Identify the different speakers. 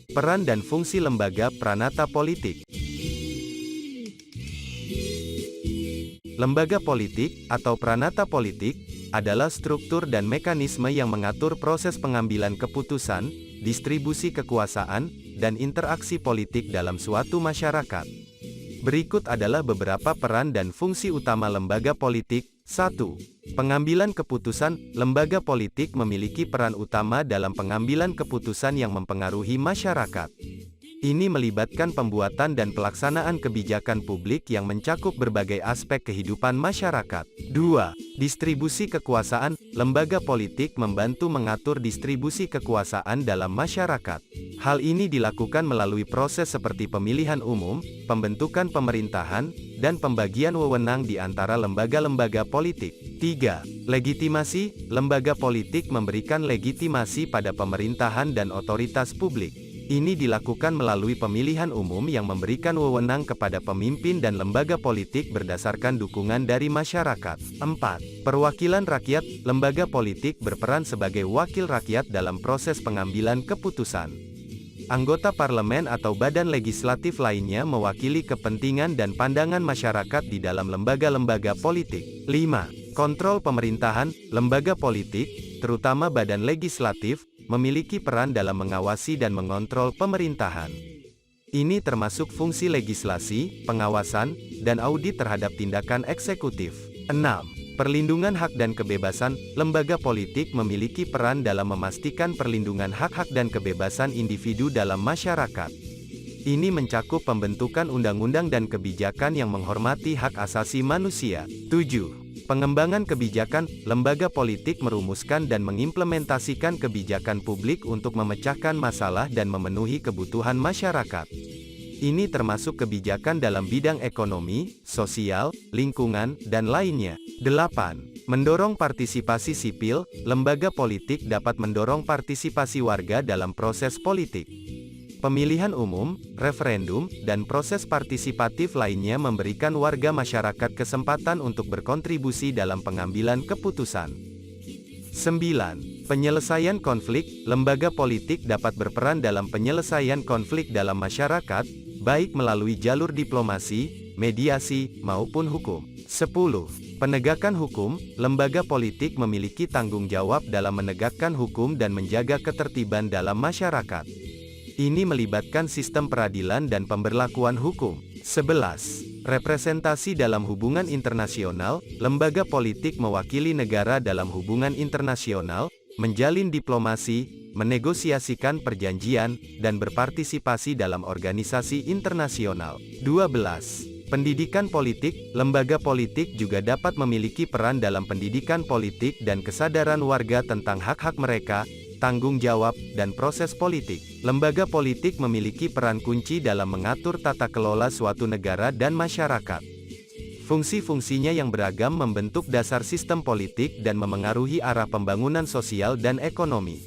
Speaker 1: Peran dan fungsi lembaga Pranata Politik. Lembaga politik, atau pranata politik, adalah struktur dan mekanisme yang mengatur proses pengambilan keputusan, distribusi kekuasaan, dan interaksi politik dalam suatu masyarakat. Berikut adalah beberapa peran dan fungsi utama lembaga politik. 1. Pengambilan keputusan. Lembaga politik memiliki peran utama dalam pengambilan keputusan yang mempengaruhi masyarakat. Ini melibatkan pembuatan dan pelaksanaan kebijakan publik yang mencakup berbagai aspek kehidupan masyarakat. 2. Distribusi kekuasaan. Lembaga politik membantu mengatur distribusi kekuasaan dalam masyarakat. Hal ini dilakukan melalui proses seperti pemilihan umum, pembentukan pemerintahan, dan pembagian wewenang di antara lembaga-lembaga politik. 3. Legitimasi. Lembaga politik memberikan legitimasi pada pemerintahan dan otoritas publik. Ini dilakukan melalui pemilihan umum yang memberikan wewenang kepada pemimpin dan lembaga politik berdasarkan dukungan dari masyarakat. 4. Perwakilan rakyat. Lembaga politik berperan sebagai wakil rakyat dalam proses pengambilan keputusan. Anggota parlemen atau badan legislatif lainnya mewakili kepentingan dan pandangan masyarakat di dalam lembaga-lembaga politik. 5. Kontrol pemerintahan. Lembaga politik, terutama badan legislatif, memiliki peran dalam mengawasi dan mengontrol pemerintahan. Ini termasuk fungsi legislasi, pengawasan, dan audit terhadap tindakan eksekutif. 6. Perlindungan hak dan kebebasan. Lembaga politik memiliki peran dalam memastikan perlindungan hak-hak dan kebebasan individu dalam masyarakat. Ini mencakup pembentukan undang-undang dan kebijakan yang menghormati hak asasi manusia. 7. Pengembangan kebijakan. Lembaga politik merumuskan dan mengimplementasikan kebijakan publik untuk memecahkan masalah dan memenuhi kebutuhan masyarakat. Ini termasuk kebijakan dalam bidang ekonomi, sosial, lingkungan, dan lainnya. 8. Mendorong partisipasi sipil. Lembaga politik dapat mendorong partisipasi warga dalam proses politik. Pemilihan umum, referendum, dan proses partisipatif lainnya memberikan warga masyarakat kesempatan untuk berkontribusi dalam pengambilan keputusan. 9. Penyelesaian konflik. Lembaga politik dapat berperan dalam penyelesaian konflik dalam masyarakat, baik melalui jalur diplomasi, mediasi, maupun hukum. 10. Penegakan hukum. Lembaga politik memiliki tanggung jawab dalam menegakkan hukum dan menjaga ketertiban dalam masyarakat. Ini melibatkan sistem peradilan dan pemberlakuan hukum. 11. Representasi dalam hubungan internasional. Lembaga politik mewakili negara dalam hubungan internasional, menjalin diplomasi, menegosiasikan perjanjian, dan berpartisipasi dalam organisasi internasional. 12. Pendidikan politik. Lembaga politik juga dapat memiliki peran dalam pendidikan politik dan kesadaran warga tentang hak-hak mereka, tanggung jawab, dan proses politik. Lembaga politik memiliki peran kunci dalam mengatur tata kelola suatu negara dan masyarakat. Fungsi-fungsinya yang beragam membentuk dasar sistem politik dan memengaruhi arah pembangunan sosial dan ekonomi.